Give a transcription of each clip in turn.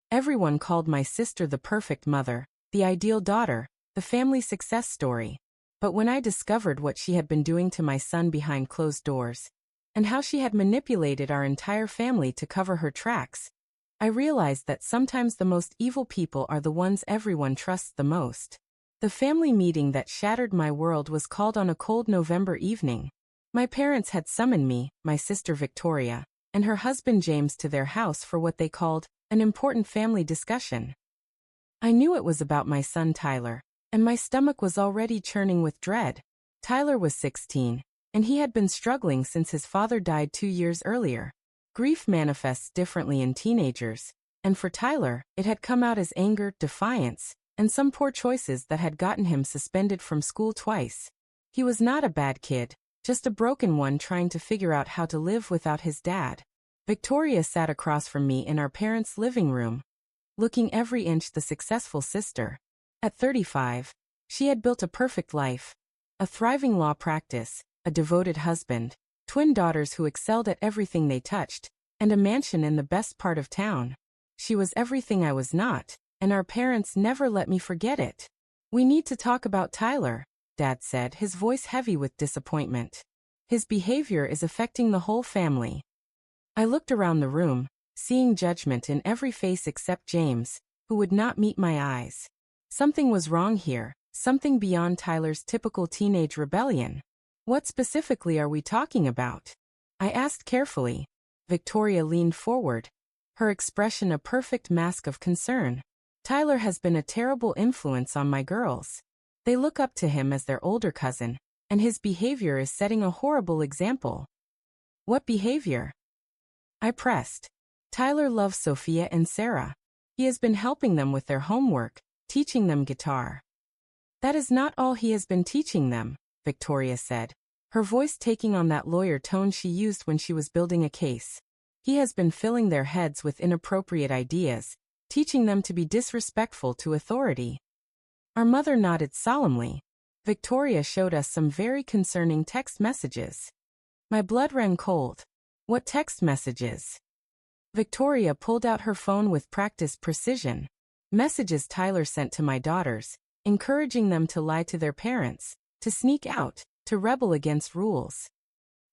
Everyone called my sister the perfect mother, the ideal daughter, the family success story. But when I discovered what she had been doing to my son behind closed doors, and how she had manipulated our entire family to cover her tracks, I realized that sometimes the most evil people are the ones everyone trusts the most. The family meeting that shattered my world was called on a cold November evening. My parents had summoned me, my sister Victoria, and her husband James to their house for what they called an important family discussion. I knew it was about my son Tyler, and my stomach was already churning with dread. Tyler was 16, and he had been struggling since his father died 2 years earlier. Grief manifests differently in teenagers, and for Tyler, it had come out as anger, defiance, and some poor choices that had gotten him suspended from school twice. He was not a bad kid, just a broken one trying to figure out how to live without his dad. Victoria sat across from me in our parents' living room, looking every inch the successful sister. At 35, she had built a perfect life, a thriving law practice, a devoted husband, twin daughters who excelled at everything they touched, and a mansion in the best part of town. She was everything I was not, and our parents never let me forget it. "We need to talk about Tyler," Dad said, his voice heavy with disappointment. "His behavior is affecting the whole family." I looked around the room, seeing judgment in every face except James, who would not meet my eyes. Something was wrong here, something beyond Tyler's typical teenage rebellion. "What specifically are we talking about?" I asked carefully. Victoria leaned forward, her expression a perfect mask of concern. "Tyler has been a terrible influence on my girls. They look up to him as their older cousin, and his behavior is setting a horrible example." "What behavior?" I pressed. "Tyler loves Sophia and Sarah. He has been helping them with their homework, teaching them guitar." "That is not all he has been teaching them," Victoria said, her voice taking on that lawyer tone she used when she was building a case. "He has been filling their heads with inappropriate ideas, teaching them to be disrespectful to authority." Our mother nodded solemnly. Victoria showed us some very concerning text messages. My blood ran cold. "What text messages?" Victoria pulled out her phone with practiced precision. "Messages Tyler sent to my daughters, encouraging them to lie to their parents, to sneak out, to rebel against rules."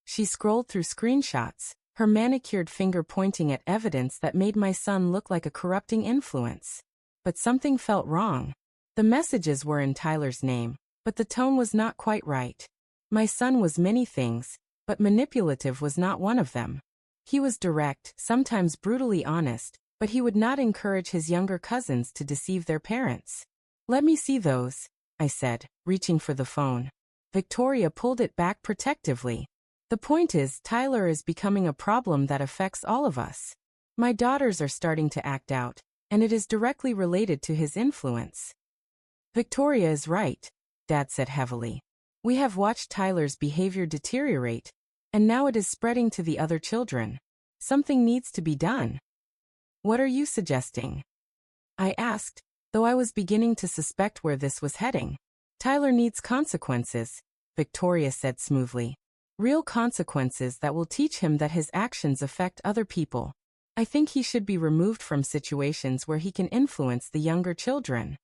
She scrolled through screenshots, her manicured finger pointing at evidence that made my son look like a corrupting influence. But something felt wrong. The messages were in Tyler's name, but the tone was not quite right. My son was many things, but manipulative was not one of them. He was direct, sometimes brutally honest, but he would not encourage his younger cousins to deceive their parents. "Let me see those," I said, reaching for the phone. Victoria pulled it back protectively. "The point is, Tyler is becoming a problem that affects all of us. My daughters are starting to act out, and it is directly related to his influence." "Victoria is right," Dad said heavily. "We have watched Tyler's behavior deteriorate, and now it is spreading to the other children. Something needs to be done." "What are you suggesting?" I asked, though I was beginning to suspect where this was heading. "Tyler needs consequences," Victoria said smoothly. "Real consequences that will teach him that his actions affect other people. I think he should be removed from situations where he can influence the younger children."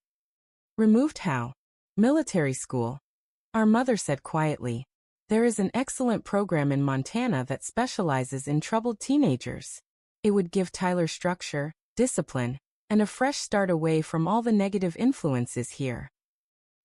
"Removed how?" "Military school," our mother said quietly. "There is an excellent program in Montana that specializes in troubled teenagers. It would give Tyler structure, discipline, and a fresh start away from all the negative influences here."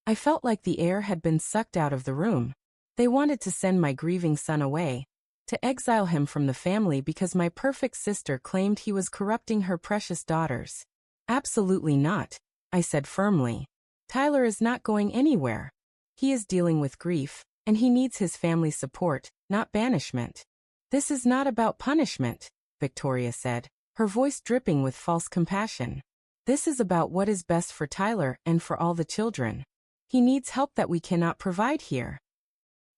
I felt like the air had been sucked out of the room. They wanted to send my grieving son away, to exile him from the family because my perfect sister claimed he was corrupting her precious daughters. "Absolutely not," I said firmly. "Tyler is not going anywhere. He is dealing with grief, and he needs his family's support, not banishment." "This is not about punishment," Victoria said, her voice dripping with false compassion. "This is about what is best for Tyler and for all the children. He needs help that we cannot provide here.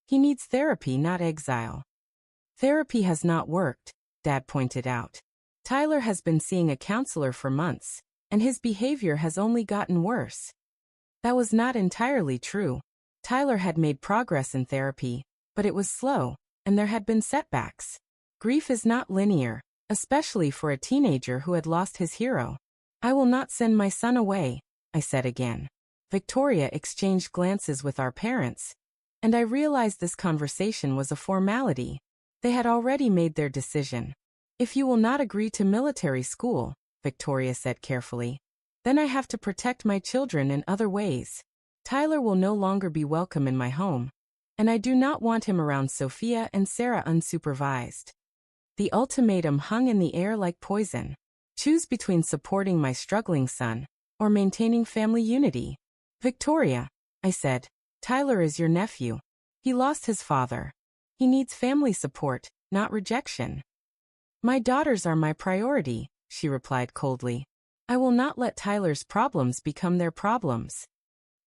He needs therapy, not exile." "Therapy has not worked," Dad pointed out. "Tyler has been seeing a counselor for months, and his behavior has only gotten worse." That was not entirely true. Tyler had made progress in therapy, but it was slow, and there had been setbacks. Grief is not linear, especially for a teenager who had lost his hero. I will not send my son away, I said again. Victoria exchanged glances with our parents, and I realized this conversation was a formality. They had already made their decision. If you will not agree to military school, Victoria said carefully, then I have to protect my children in other ways. Tyler will no longer be welcome in my home, and I do not want him around Sophia and Sarah unsupervised. The ultimatum hung in the air like poison. Choose between supporting my struggling son or maintaining family unity. Victoria, I said, Tyler is your nephew. He lost his father. He needs family support, not rejection. My daughters are my priority, she replied coldly. I will not let Tyler's problems become their problems.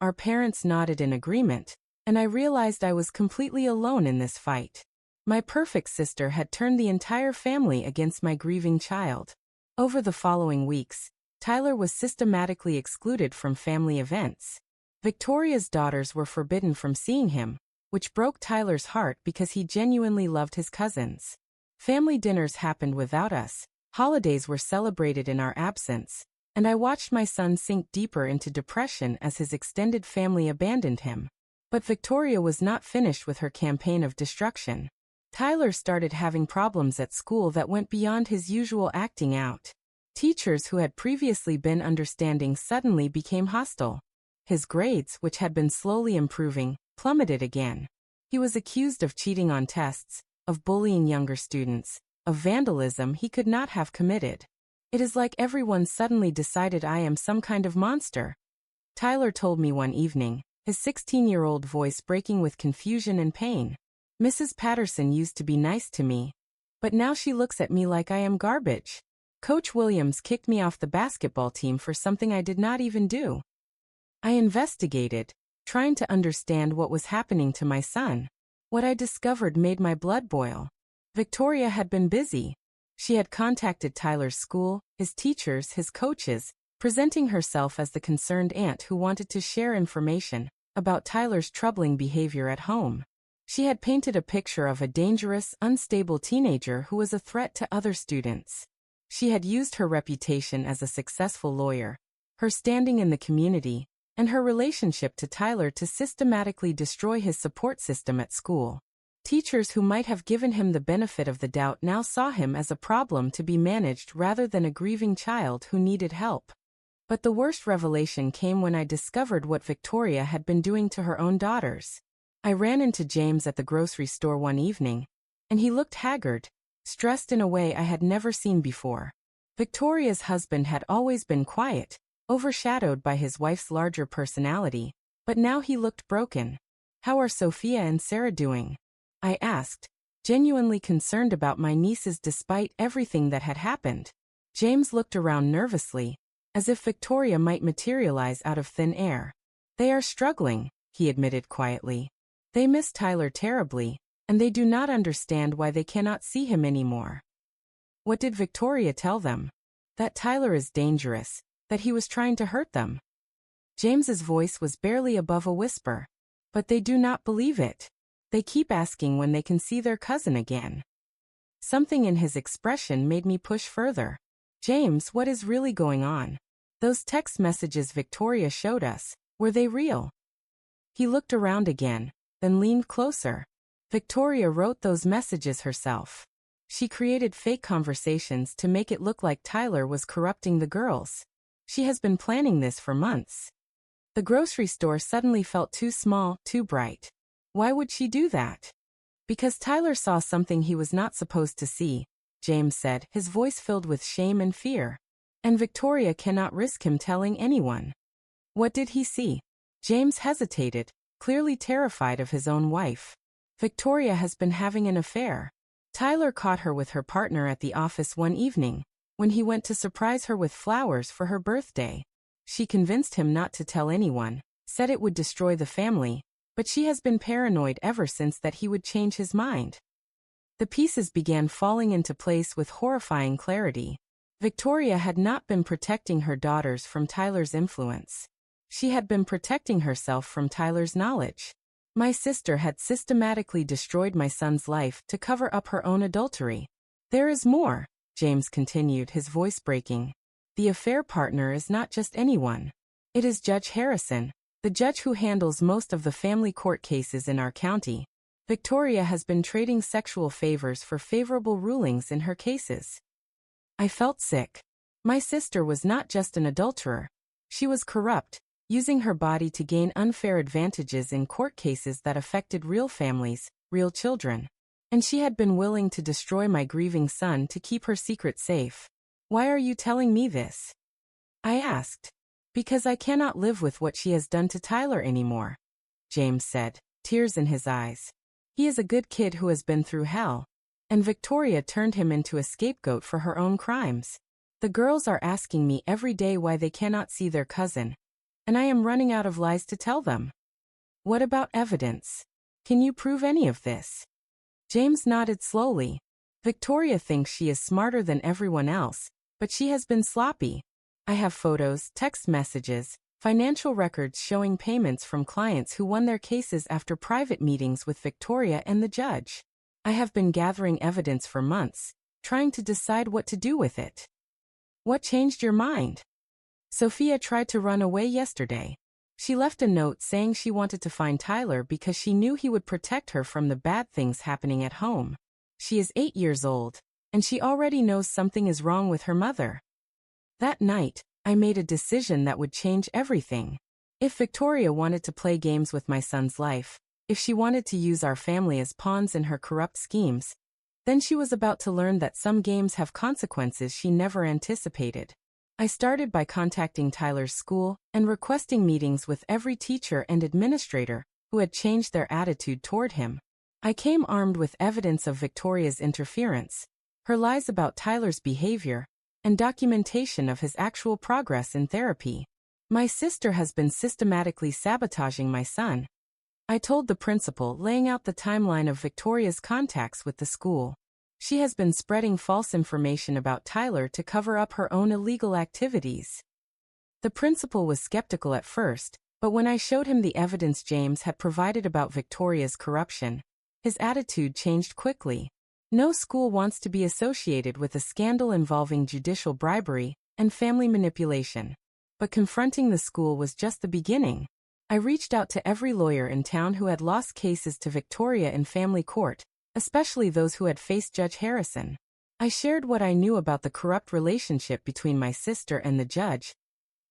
Our parents nodded in agreement, and I realized I was completely alone in this fight. My perfect sister had turned the entire family against my grieving child. Over the following weeks, Tyler was systematically excluded from family events. Victoria's daughters were forbidden from seeing him, which broke Tyler's heart because he genuinely loved his cousins. Family dinners happened without us, holidays were celebrated in our absence, and I watched my son sink deeper into depression as his extended family abandoned him. But Victoria was not finished with her campaign of destruction. Tyler started having problems at school that went beyond his usual acting out. Teachers who had previously been understanding suddenly became hostile. His grades, which had been slowly improving, plummeted again. He was accused of cheating on tests, of bullying younger students, of vandalism he could not have committed. It is like everyone suddenly decided I am some kind of monster. Tyler told me one evening, his 16-year-old voice breaking with confusion and pain. Mrs. Patterson used to be nice to me, but now she looks at me like I am garbage. Coach Williams kicked me off the basketball team for something I did not even do. I investigated, trying to understand what was happening to my son. What I discovered made my blood boil. Victoria had been busy. She had contacted Tyler's school, his teachers, his coaches, presenting herself as the concerned aunt who wanted to share information about Tyler's troubling behavior at home. She had painted a picture of a dangerous, unstable teenager who was a threat to other students. She had used her reputation as a successful lawyer, her standing in the community, and her relationship to Tyler to systematically destroy his support system at school. Teachers who might have given him the benefit of the doubt now saw him as a problem to be managed rather than a grieving child who needed help. But the worst revelation came when I discovered what Victoria had been doing to her own daughters. I ran into James at the grocery store one evening, and he looked haggard, stressed in a way I had never seen before. Victoria's husband had always been quiet, overshadowed by his wife's larger personality, but now he looked broken. How are Sophia and Sarah doing? I asked, genuinely concerned about my nieces despite everything that had happened. James looked around nervously, as if Victoria might materialize out of thin air. They are struggling, he admitted quietly. They miss Tyler terribly, and they do not understand why they cannot see him anymore. What did Victoria tell them? That Tyler is dangerous, that he was trying to hurt them. James's voice was barely above a whisper. But they do not believe it. They keep asking when they can see their cousin again. Something in his expression made me push further. James, what is really going on? Those text messages Victoria showed us, were they real? He looked around again, then leaned closer. Victoria wrote those messages herself. She created fake conversations to make it look like Tyler was corrupting the girls. She has been planning this for months. The grocery store suddenly felt too small, too bright. Why would she do that? Because Tyler saw something he was not supposed to see, James said, his voice filled with shame and fear. And Victoria cannot risk him telling anyone. What did he see? James hesitated, clearly terrified of his own wife. Victoria has been having an affair. Tyler caught her with her partner at the office one evening, when he went to surprise her with flowers for her birthday. She convinced him not to tell anyone, said it would destroy the family, but she has been paranoid ever since that he would change his mind. The pieces began falling into place with horrifying clarity. Victoria had not been protecting her daughters from Tyler's influence. She had been protecting herself from Tyler's knowledge. My sister had systematically destroyed my son's life to cover up her own adultery. There is more, James continued, his voice breaking. The affair partner is not just anyone. It is Judge Harrison, the judge who handles most of the family court cases in our county. Victoria has been trading sexual favors for favorable rulings in her cases. I felt sick. My sister was not just an adulterer. She was corrupt, using her body to gain unfair advantages in court cases that affected real families, real children. And she had been willing to destroy my grieving son to keep her secret safe. Why are you telling me this? I asked. Because I cannot live with what she has done to Tyler anymore, James said, tears in his eyes. He is a good kid who has been through hell. And Victoria turned him into a scapegoat for her own crimes. The girls are asking me every day why they cannot see their cousin. And I am running out of lies to tell them. What about evidence? Can you prove any of this? James nodded slowly. Victoria thinks she is smarter than everyone else, but she has been sloppy. I have photos, text messages, financial records showing payments from clients who won their cases after private meetings with Victoria and the judge. I have been gathering evidence for months, trying to decide what to do with it. What changed your mind? Sophia tried to run away yesterday. She left a note saying she wanted to find Tyler because she knew he would protect her from the bad things happening at home. She is 8 years old, and she already knows something is wrong with her mother. That night, I made a decision that would change everything. If Victoria wanted to play games with my son's life, if she wanted to use our family as pawns in her corrupt schemes, then she was about to learn that some games have consequences she never anticipated. I started by contacting Tyler's school and requesting meetings with every teacher and administrator who had changed their attitude toward him. I came armed with evidence of Victoria's interference, her lies about Tyler's behavior, and documentation of his actual progress in therapy. My sister has been systematically sabotaging my son. I told the principal, laying out the timeline of Victoria's contacts with the school. She has been spreading false information about Tyler to cover up her own illegal activities. The principal was skeptical at first, but when I showed him the evidence James had provided about Victoria's corruption, his attitude changed quickly. No school wants to be associated with a scandal involving judicial bribery and family manipulation. But confronting the school was just the beginning. I reached out to every lawyer in town who had lost cases to Victoria in family court, especially those who had faced Judge Harrison. I shared what I knew about the corrupt relationship between my sister and the judge,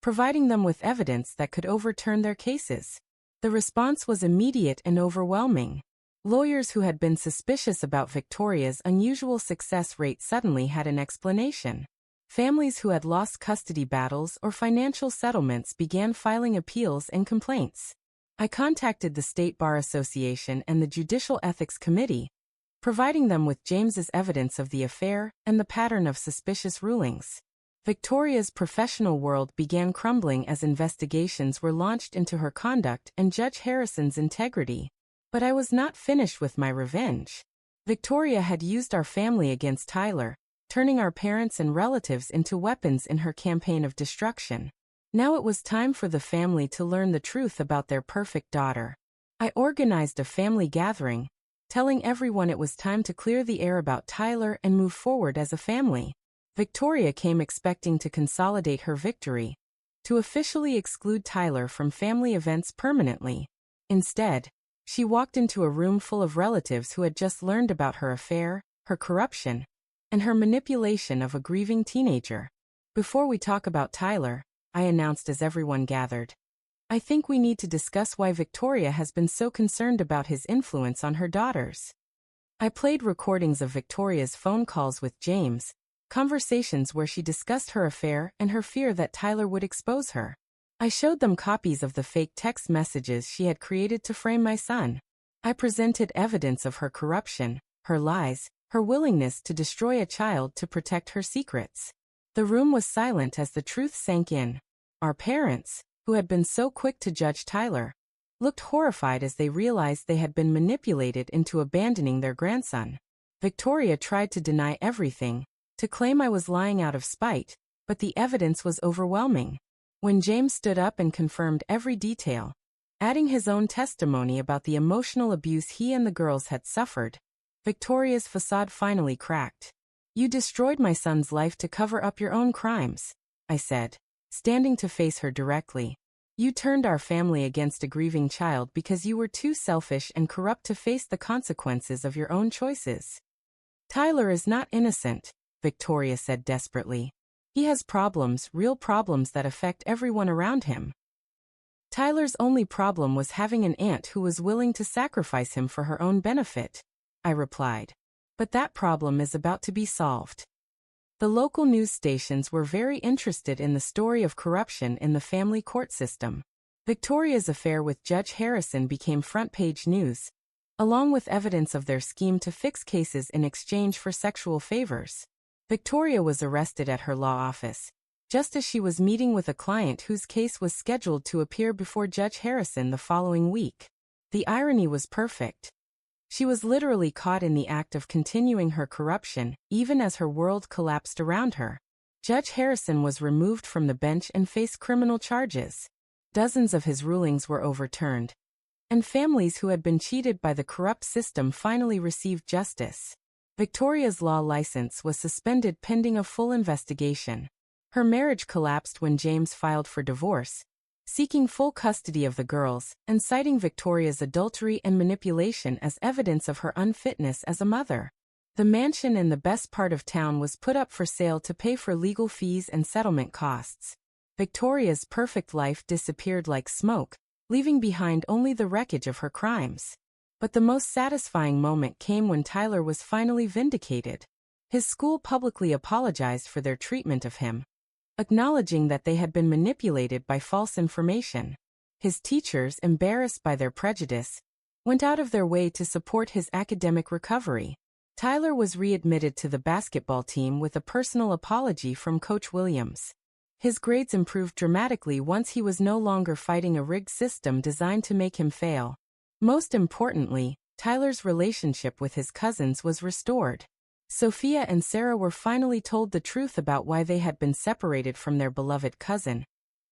providing them with evidence that could overturn their cases. The response was immediate and overwhelming. Lawyers who had been suspicious about Victoria's unusual success rate suddenly had an explanation. Families who had lost custody battles or financial settlements began filing appeals and complaints. I contacted the State Bar Association and the Judicial Ethics Committee, providing them with James's evidence of the affair and the pattern of suspicious rulings. Victoria's professional world began crumbling as investigations were launched into her conduct and Judge Harrison's integrity. But I was not finished with my revenge. Victoria had used our family against Tyler, turning our parents and relatives into weapons in her campaign of destruction. Now it was time for the family to learn the truth about their perfect daughter. I organized a family gathering, telling everyone it was time to clear the air about Tyler and move forward as a family. Victoria came expecting to consolidate her victory, to officially exclude Tyler from family events permanently. Instead, she walked into a room full of relatives who had just learned about her affair, her corruption, and her manipulation of a grieving teenager. Before we talk about Tyler, I announced as everyone gathered, I think we need to discuss why Victoria has been so concerned about his influence on her daughters. I played recordings of Victoria's phone calls with James, conversations where she discussed her affair and her fear that Tyler would expose her. I showed them copies of the fake text messages she had created to frame my son. I presented evidence of her corruption, her lies, her willingness to destroy a child to protect her secrets. The room was silent as the truth sank in. Our parents, who had been so quick to judge Tyler, looked horrified as they realized they had been manipulated into abandoning their grandson. Victoria tried to deny everything, to claim I was lying out of spite, but the evidence was overwhelming. When James stood up and confirmed every detail, adding his own testimony about the emotional abuse he and the girls had suffered, Victoria's facade finally cracked. You destroyed my son's life to cover up your own crimes. I said, standing to face her directly. You turned our family against a grieving child because you were too selfish and corrupt to face the consequences of your own choices. Tyler is not innocent, Victoria said desperately. He has problems, real problems that affect everyone around him. Tyler's only problem was having an aunt who was willing to sacrifice him for her own benefit, I replied. But that problem is about to be solved. The local news stations were very interested in the story of corruption in the family court system. Victoria's affair with Judge Harrison became front-page news, along with evidence of their scheme to fix cases in exchange for sexual favors. Victoria was arrested at her law office, just as she was meeting with a client whose case was scheduled to appear before Judge Harrison the following week. The irony was perfect. She was literally caught in the act of continuing her corruption, even as her world collapsed around her. Judge Harrison was removed from the bench and faced criminal charges. Dozens of his rulings were overturned, and families who had been cheated by the corrupt system finally received justice. Victoria's law license was suspended pending a full investigation. Her marriage collapsed when James filed for divorce, seeking full custody of the girls, and citing Victoria's adultery and manipulation as evidence of her unfitness as a mother. The mansion in the best part of town was put up for sale to pay for legal fees and settlement costs. Victoria's perfect life disappeared like smoke, leaving behind only the wreckage of her crimes. But the most satisfying moment came when Tyler was finally vindicated. His school publicly apologized for their treatment of him, acknowledging that they had been manipulated by false information. His teachers, embarrassed by their prejudice, went out of their way to support his academic recovery. Tyler was readmitted to the basketball team with a personal apology from Coach Williams. His grades improved dramatically once he was no longer fighting a rigged system designed to make him fail. Most importantly, Tyler's relationship with his cousins was restored. Sophia and Sarah were finally told the truth about why they had been separated from their beloved cousin,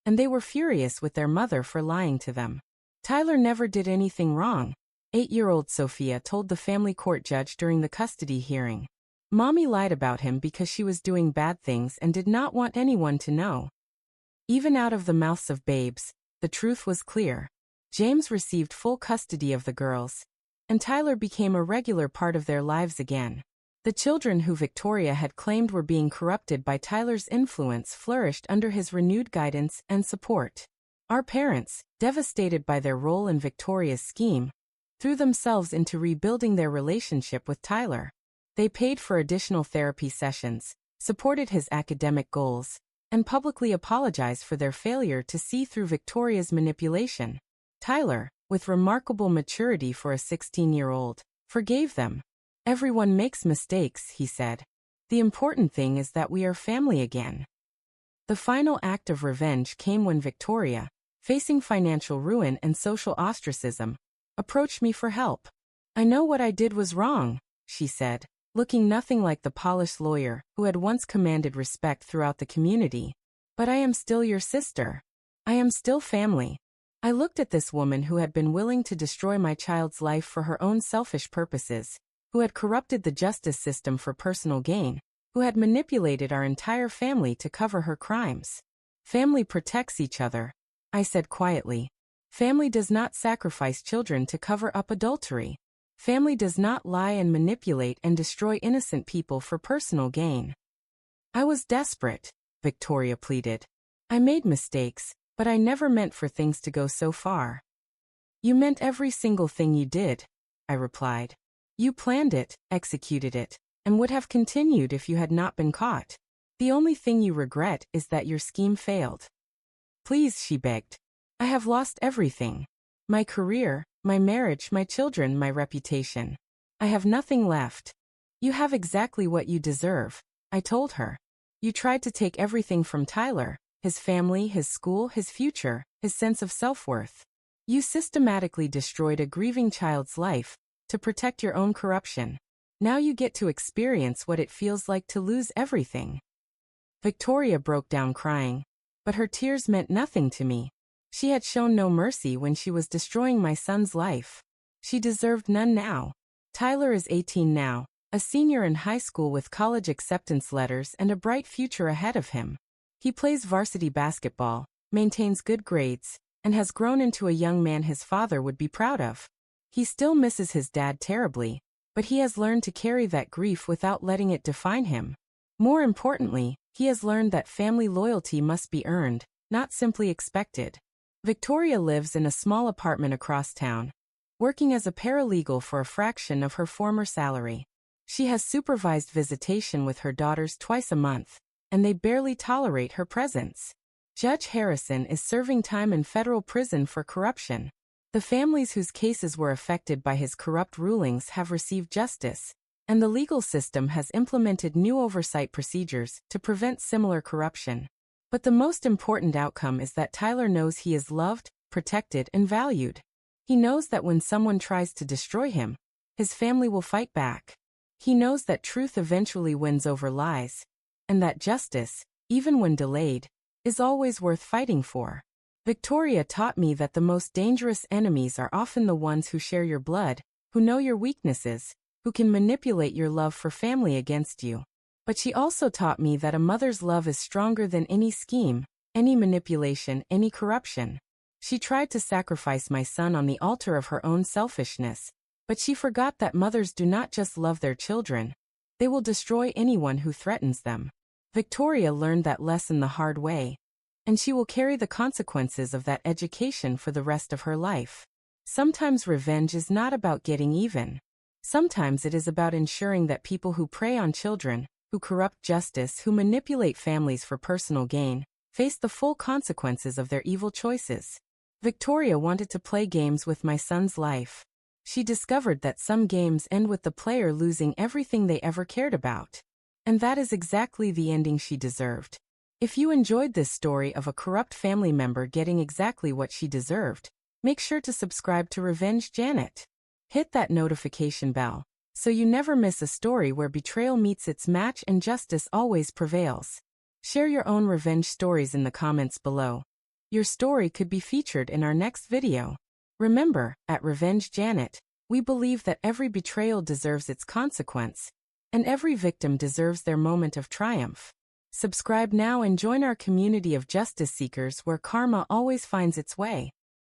and they were furious with their mother for lying to them. Tyler never did anything wrong, 8-year-old Sophia told the family court judge during the custody hearing. Mommy lied about him because she was doing bad things and did not want anyone to know. Even out of the mouths of babes, the truth was clear. James received full custody of the girls, and Tyler became a regular part of their lives again. The children who Victoria had claimed were being corrupted by Tyler's influence flourished under his renewed guidance and support. Our parents, devastated by their role in Victoria's scheme, threw themselves into rebuilding their relationship with Tyler. They paid for additional therapy sessions, supported his academic goals, and publicly apologized for their failure to see through Victoria's manipulation. Tyler, with remarkable maturity for a 16-year-old, forgave them. Everyone makes mistakes, he said. The important thing is that we are family again. The final act of revenge came when Victoria, facing financial ruin and social ostracism, approached me for help. I know what I did was wrong, she said, looking nothing like the polished lawyer who had once commanded respect throughout the community. But I am still your sister. I am still family. I looked at this woman who had been willing to destroy my child's life for her own selfish purposes, who had corrupted the justice system for personal gain, who had manipulated our entire family to cover her crimes. Family protects each other, I said quietly. Family does not sacrifice children to cover up adultery. Family does not lie and manipulate and destroy innocent people for personal gain. I was desperate, Victoria pleaded. I made mistakes, but I never meant for things to go so far. You meant every single thing you did, I replied. You planned it, executed it, and would have continued if you had not been caught. The only thing you regret is that your scheme failed. Please, she begged. I have lost everything. My career, my marriage, my children, my reputation. I have nothing left. You have exactly what you deserve, I told her. You tried to take everything from Tyler, his family, his school, his future, his sense of self-worth. You systematically destroyed a grieving child's life to protect your own corruption. Now you get to experience what it feels like to lose everything. Victoria broke down crying, but her tears meant nothing to me. She had shown no mercy when she was destroying my son's life. She deserved none now. Tyler is 18 now, a senior in high school with college acceptance letters and a bright future ahead of him. He plays varsity basketball, maintains good grades, and has grown into a young man his father would be proud of. He still misses his dad terribly, but he has learned to carry that grief without letting it define him. More importantly, he has learned that family loyalty must be earned, not simply expected. Victoria lives in a small apartment across town, working as a paralegal for a fraction of her former salary. She has supervised visitation with her daughters twice a month, and they barely tolerate her presence. Judge Harrison is serving time in federal prison for corruption. The families whose cases were affected by his corrupt rulings have received justice, and the legal system has implemented new oversight procedures to prevent similar corruption. But the most important outcome is that Tyler knows he is loved, protected, and valued. He knows that when someone tries to destroy him, his family will fight back. He knows that truth eventually wins over lies, and that justice, even when delayed, is always worth fighting for. Victoria taught me that the most dangerous enemies are often the ones who share your blood, who know your weaknesses, who can manipulate your love for family against you. But she also taught me that a mother's love is stronger than any scheme, any manipulation, any corruption. She tried to sacrifice my son on the altar of her own selfishness, but she forgot that mothers do not just love their children, they will destroy anyone who threatens them. Victoria learned that lesson the hard way, and she will carry the consequences of that education for the rest of her life. Sometimes revenge is not about getting even. Sometimes it is about ensuring that people who prey on children, who corrupt justice, who manipulate families for personal gain, face the full consequences of their evil choices. Victoria wanted to play games with my son's life. She discovered that some games end with the player losing everything they ever cared about. And that is exactly the ending she deserved. If you enjoyed this story of a corrupt family member getting exactly what she deserved, make sure to subscribe to Revenge Janet. Hit that notification bell, so you never miss a story where betrayal meets its match and justice always prevails. Share your own revenge stories in the comments below. Your story could be featured in our next video. Remember, at Revenge Janet, we believe that every betrayal deserves its consequence, and every victim deserves their moment of triumph. Subscribe now and join our community of justice seekers where karma always finds its way.